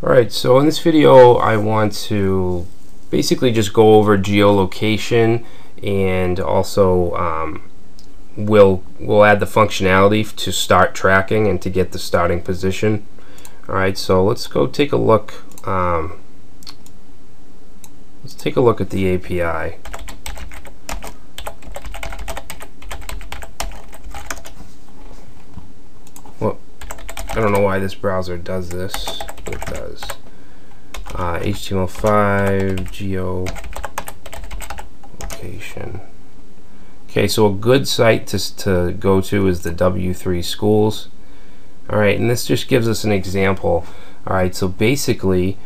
Alright, so in this video I want to basically just go over geolocation, and also we'll add the functionality to start tracking and to get the starting position. Alright, so let's go take a look. Let's take a look at the API. Well, I don't know why this browser does this, but it does. HTML5 geolocation. Okay, so a good site to go to is the W3 schools. Alright, and this just gives us an example. Alright, so basically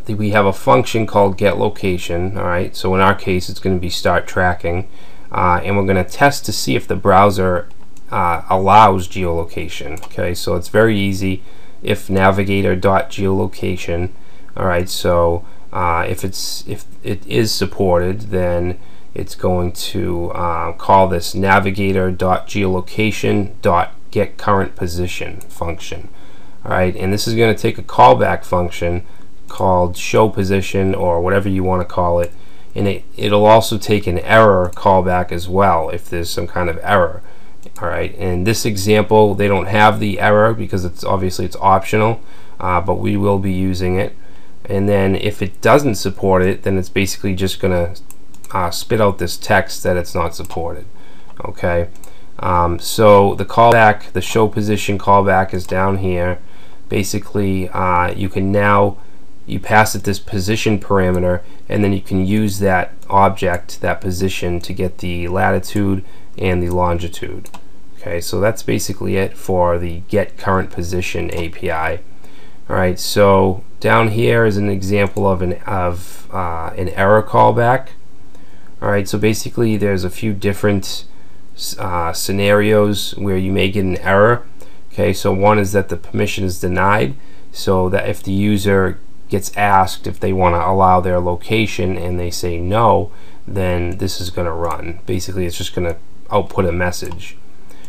we have a function called getLocation. Alright, so in our case it's going to be start tracking, and we're going to test to see if the browser allows geolocation. Okay, so it's very easy. If navigator.geolocation, alright, so if it is supported, then it's going to call this navigator.geolocation.getCurrentPosition function. Alright, and this is going to take a callback function called showPosition, or whatever you want to call it, and it'll also take an error callback as well if there's some kind of error. Alright, in this example they don't have the error because it's optional, but we will be using it. And then if it doesn't support it, then it's basically just gonna spit out this text that it's not supported. Okay, so the callback, the show position callback, is down here. Basically you pass it this position parameter, and then you can use that object, that position, to get the latitude and the longitude. Okay, so that's basically it for the getCurrentPosition API. Alright, so down here is an example of an error callback. Alright, so basically there's a few different scenarios where you may get an error. Okay, so one is that the permission is denied, so that if the user gets asked if they want to allow their location and they say no, then this is going to run. Basically it's just going to output a message.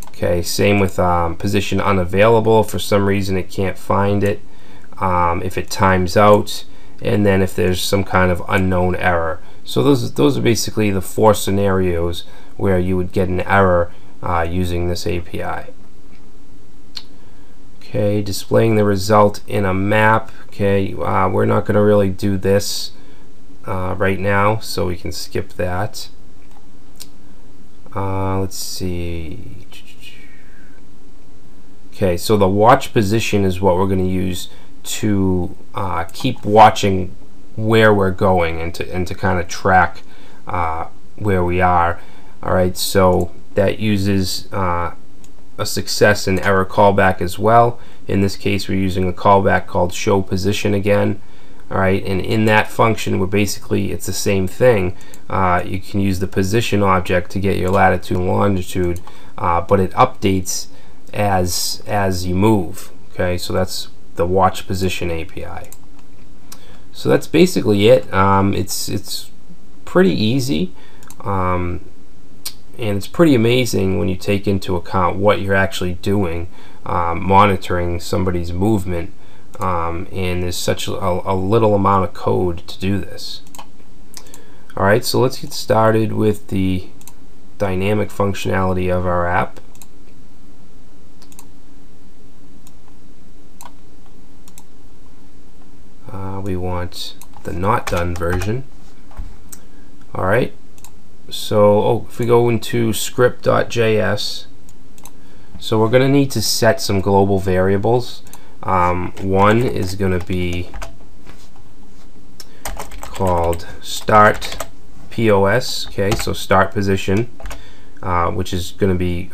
Okay, same with position unavailable. For some reason it can't find it. If it times out, and then if there's some kind of unknown error. So those are basically the four scenarios where you would get an error using this API. Okay, displaying the result in a map. Okay, we're not going to really do this right now, so we can skip that. Let's see. Okay, so the watch position is what we're going to use to keep watching where we're going, and to kind of track where we are. Alright, so that uses a success and error callback as well. In this case we're using a callback called showPosition again. Alright, and in that function it's the same thing. You can use the position object to get your latitude and longitude, but it updates as you move. Okay, so that's the watch position API. So that's basically it. It's pretty easy, and it's pretty amazing when you take into account what you're actually doing, monitoring somebody's movement, and there's such a little amount of code to do this. Alright, so let's get started with the dynamic functionality of our app. We want the not done version. Alright, so if we go into script.js, so we're going to need to set some global variables. One is going to be called start POS. Okay, so start position, which is going to be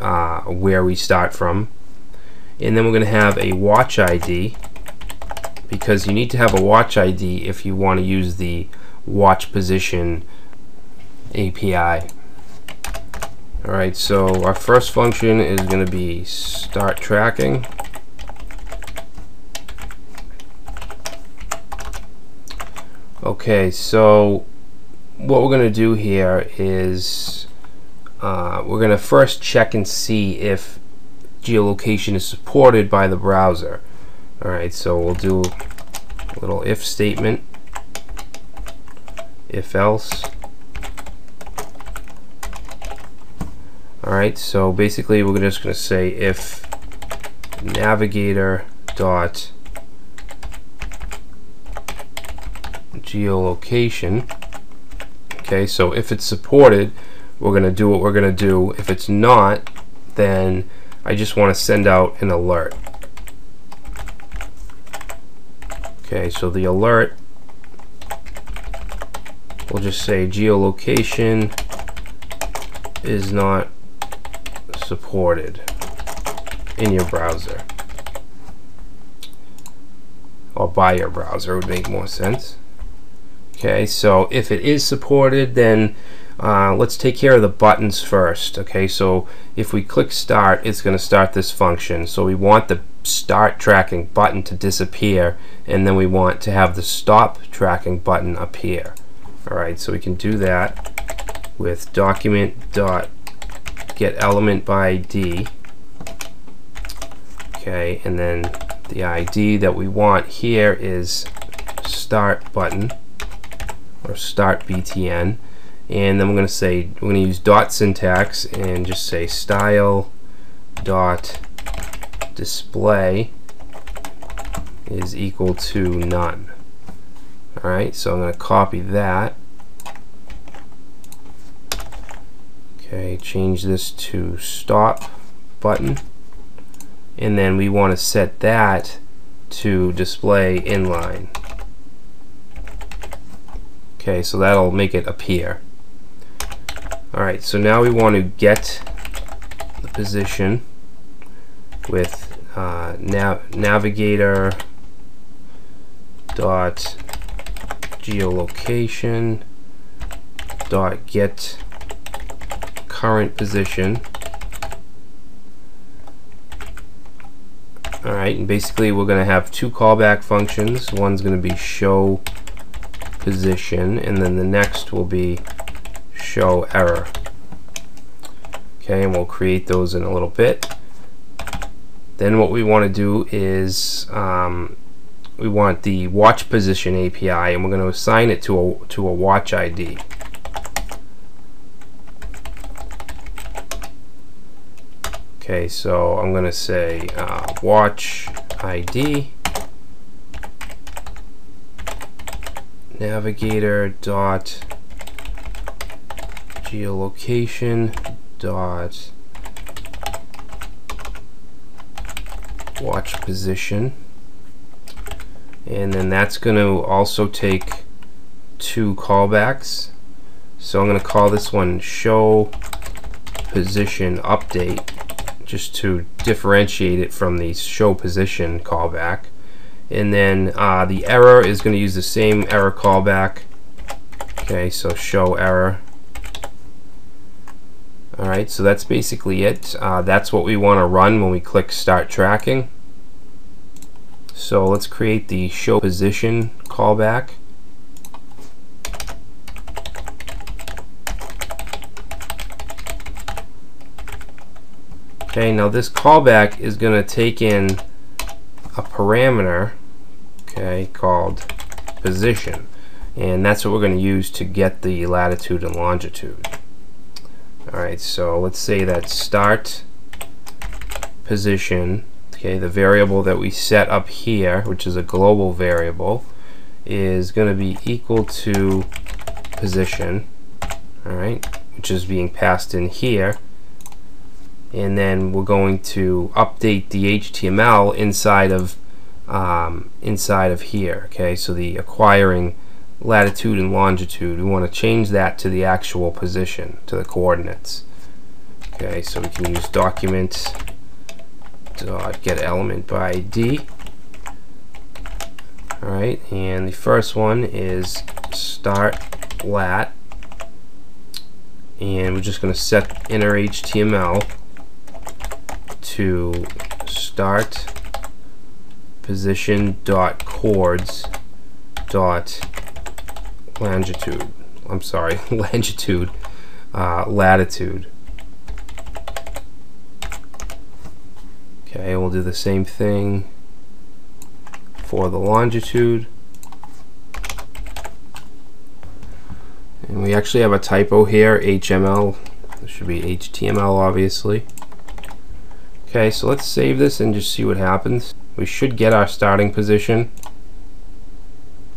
where we start from. And then we're going to have a watch ID, because you need to have a watch ID if you want to use the watch position API. Alright, so our first function is going to be start tracking. Okay, so what we're going to do here is we're going to first check and see if geolocation is supported by the browser. Alright, so we'll do a little if statement, if else. Alright, so basically we're just going to say if navigator dot geolocation. Okay, so if it's supported, we're going to do what we're going to do. If it's not, then I just want to send out an alert. Okay, so the alert, we'll just say geolocation is not supported in your browser, or by your browser would make more sense. Okay, so if it is supported, then let's take care of the buttons first. Okay, so if we click start, it's going to start this function. So we want the start tracking button to disappear, and then we want to have the stop tracking button appear. Alright, so we can do that with document.getElementById. Okay, and then the ID that we want here is start button, or start btn, and then we're going to say, we're going to use dot syntax and just say style dot display is equal to none. Alright, so I'm going to copy that. Okay, change this to stop button, and then we want to set that to display inline. Okay, so that'll make it appear. Alright, so now we want to get the position with navigator dot geolocation dot get current position. Alright, and basically we're going to have two callback functions. One's going to be show position, and then the next will be show error. Okay, and we'll create those in a little bit. Then what we want to do is we want the watch position API, and we're going to assign it to a watch ID. Okay, so I'm going to say watch ID navigator dot geolocation dot watch position, and then that's going to also take two callbacks. So I'm going to call this one show position update, just to differentiate it from the show position callback. And then the error is going to use the same error callback. Okay, so show error. Alright, so that's basically it. That's what we want to run when we click start tracking. So let's create the show position callback. Okay, now this callback is going to take in a parameter, okay, called position, and that's what we're going to use to get the latitude and longitude. Alright, so let's say that start position, okay, the variable that we set up here, which is a global variable, is going to be equal to position, alright, which is being passed in here. And then we're going to update the HTML inside of here. Okay, so the acquiring latitude and longitude, we want to change that to the actual position, to the coordinates. Okay, so we can use document dot get element by ID. All right, and the first one is start lat, and we're just going to set inner HTML to start position dot chords dot longitude. I'm sorry, longitude, latitude. Okay, we'll do the same thing for the longitude. And we actually have a typo here, HML. This should be HTML, obviously. Okay, so let's save this and just see what happens. We should get our starting position.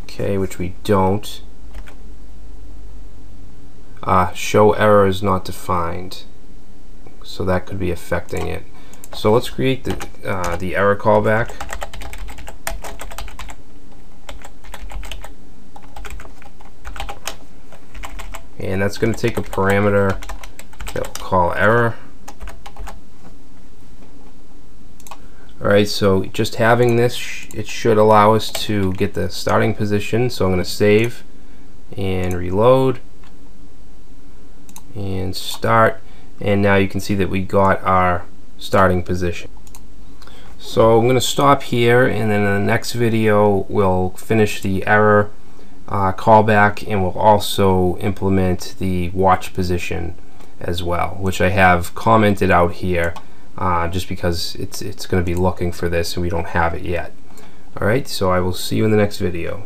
Okay, which we don't. Show error is not defined, so that could be affecting it. So let's create the error callback. And that's going to take a parameter that we'll call error. Alright, so just having this, it should allow us to get the starting position. So I'm going to save and reload and start, and now you can see that we got our starting position. So I'm going to stop here, and then in the next video we'll finish the error callback, and we'll also implement the watch position as well, which I have commented out here just because it's going to be looking for this and we don't have it yet. Alright, so I will see you in the next video.